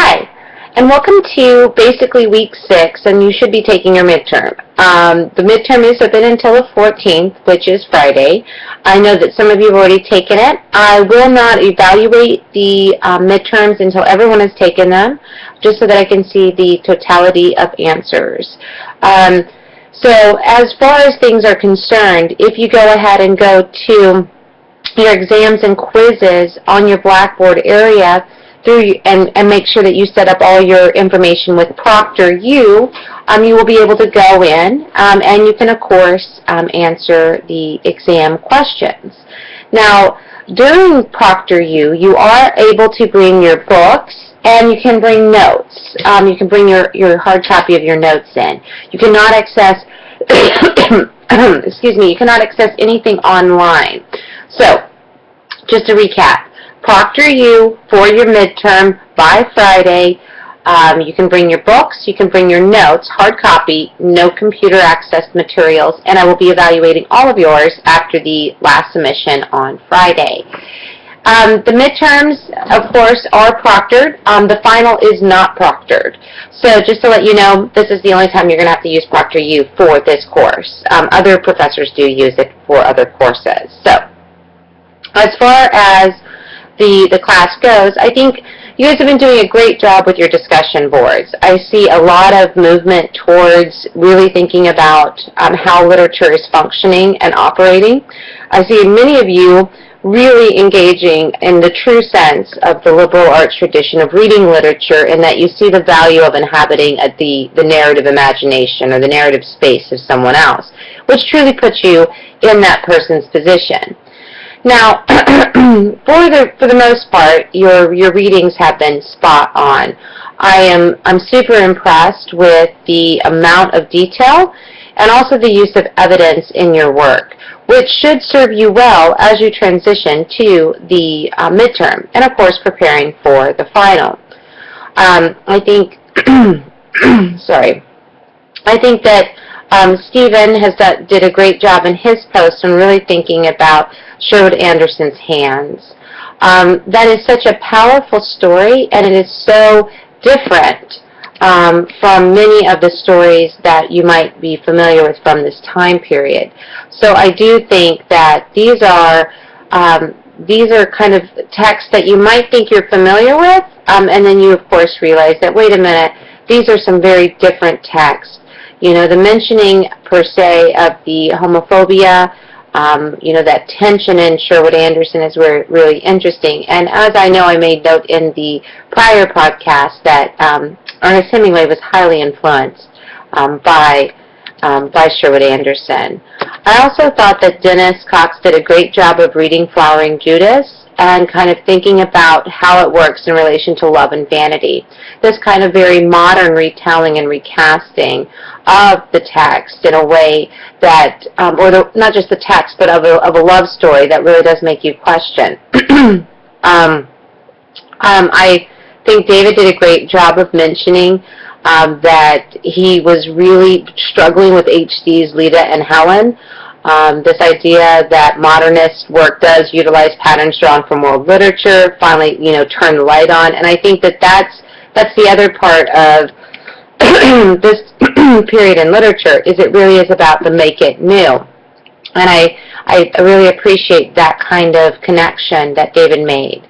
Hi, and welcome to basically week 6, and you should be taking your midterm. The midterm is open until the 14th, which is Friday. I know that some of you have already taken it. I will not evaluate the midterms until everyone has taken them, just so that I can see the totality of answers. So as far as things are concerned, if you go ahead and go to your exams and quizzes on your Blackboard area, and make sure that you set up all your information with ProctorU, you will be able to go in and you can, of course, answer the exam questions. Now, during ProctorU, you are able to bring your books and you can bring notes. You can bring your hard copy of your notes in. You cannot access, excuse me, you cannot access anything online. So, just to recap, ProctorU for your midterm by Friday. You can bring your books, you can bring your notes, hard copy, no computer accessed materials, and I will be evaluating all of yours after the last submission on Friday. The midterms, of course, are proctored. The final is not proctored. So just to let you know, this is the only time you're going to have to use ProctorU for this course. Other professors do use it for other courses. So as far as the class goes, I think you guys have been doing a great job with your discussion boards. I see a lot of movement towards really thinking about how literature is functioning and operating. I see many of you really engaging in the true sense of the liberal arts tradition of reading literature, and that you see the value of inhabiting the narrative imagination or the narrative space of someone else, which truly puts you in that person's position. Now, for the most part, your readings have been spot on. I'm super impressed with the amount of detail and also the use of evidence in your work, which should serve you well as you transition to the midterm and, of course, preparing for the final. I think, sorry, I think that Stephen did a great job in his post on really thinking about Sherwood Anderson's Hands. That is such a powerful story, and it is so different from many of the stories that you might be familiar with from this time period. So I do think that these are kind of texts that you might think you're familiar with, and then you, of course, realize that, wait a minute, these are some very different texts. You know, the mentioning, per se, of the homophobia, you know, that tension in Sherwood Anderson is really interesting. And as I know, I made note in the prior podcast that Ernest Hemingway was highly influenced by Sherwood Anderson. I also thought that Dennis Cox did a great job of reading Flowering Judas and kind of thinking about how it works in relation to love and vanity. This kind of very modern retelling and recasting of the text in a way that, not just the text, but of a love story that really does make you question. I think David did a great job of mentioning that he was really struggling with H.D.'s Leda and Helen. This idea that modernist work does utilize patterns drawn from world literature, finally, you know, turn the light on. And I think that that's the other part of this period in literature, is it really is about the make it new. And I really appreciate that kind of connection that David made.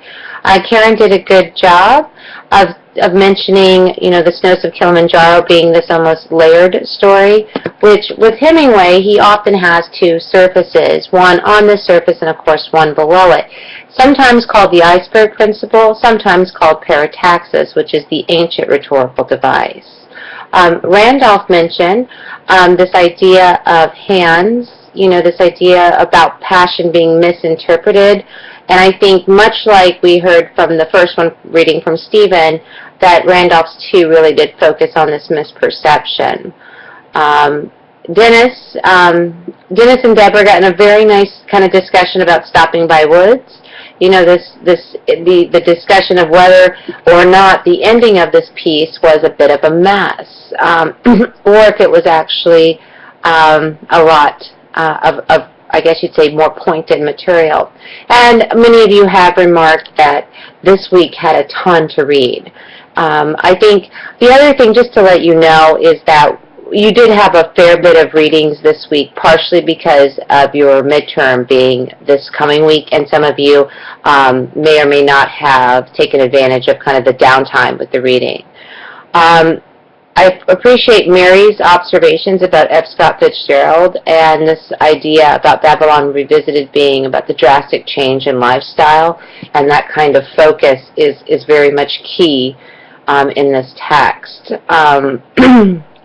Karen did a good job of mentioning, you know, the Snows of Kilimanjaro being this almost layered story, which with Hemingway, he often has two surfaces, one on the surface and, of course, one below it. Sometimes called the iceberg principle, sometimes called parataxis, which is the ancient rhetorical device. Randolph mentioned this idea of hands, you know, this idea about passion being misinterpreted. And I think much like we heard from the first one reading from Stephen, that Randolph's too really did focus on this misperception. Dennis and Deborah got in a very nice kind of discussion about stopping by woods. You know, the discussion of whether or not the ending of this piece was a bit of a mess, or if it was actually a lot of I guess you'd say more pointed material. And many of you have remarked that this week had a ton to read. I think the other thing, just to let you know, is that you did have a fair bit of readings this week, partially because of your midterm being this coming week, and some of you may or may not have taken advantage of kind of the downtime with the reading. I appreciate Mary's observations about F. Scott Fitzgerald and this idea about Babylon Revisited being about the drastic change in lifestyle, and that kind of focus is very much key in this text.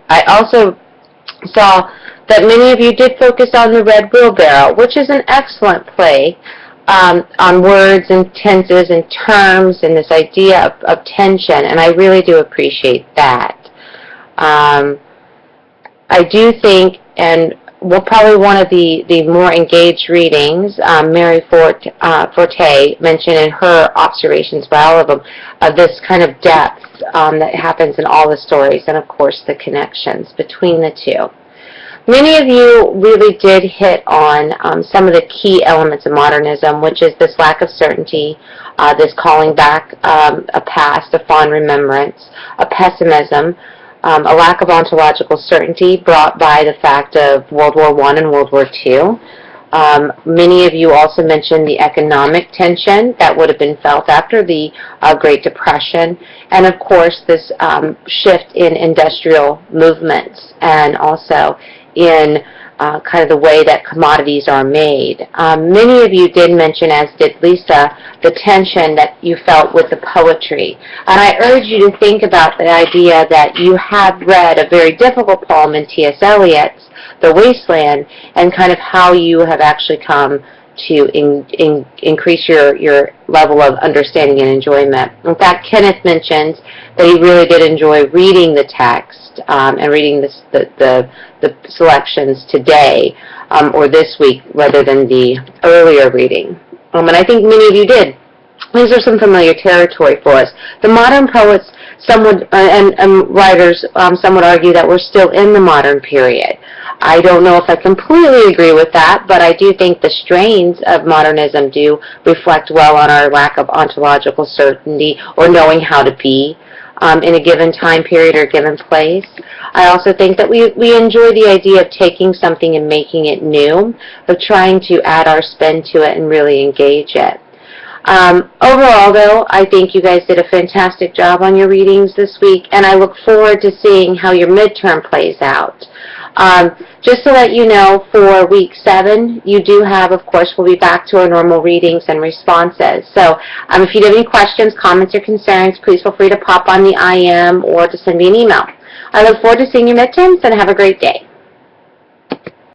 I also saw that many of you did focus on the Red Wheelbarrow, which is an excellent play on words and tenses and terms and this idea of tension, and I really do appreciate that. I do think, and probably one of the more engaged readings, Mary Forte mentioned in her observations by all of them, this kind of depth that happens in all the stories, and of course the connections between the two. Many of you really did hit on some of the key elements of modernism, which is this lack of certainty, this calling back a past, a fond remembrance, a pessimism, a lack of ontological certainty brought by the fact of World War I and World War II. Many of you also mentioned the economic tension that would have been felt after the Great Depression, and of course this shift in industrial movements, and also in kind of the way that commodities are made. Many of you did mention, as did Lisa, the tension that you felt with the poetry. And I urge you to think about the idea that you have read a very difficult poem in T.S. Eliot's The Wasteland, and kind of how you have actually come to increase your level of understanding and enjoyment. In fact, Kenneth mentions that he really did enjoy reading the text and reading the selections today or this week rather than the earlier reading. And I think many of you did. These are some familiar territory for us. The modern poets, some would, and writers, some would argue that we're still in the modern period. I don't know if I completely agree with that, but I do think the strains of modernism do reflect well on our lack of ontological certainty or knowing how to be in a given time period or given place. I also think that we enjoy the idea of taking something and making it new, of trying to add our spin to it and really engage it. Overall, though, I think you guys did a fantastic job on your readings this week, and I look forward to seeing how your midterm plays out. Just to let you know, for week 7, you do have, of course, we'll be back to our normal readings and responses. So if you have any questions, comments, or concerns, please feel free to pop on the IM or to send me an email. I look forward to seeing your midterms, and have a great day.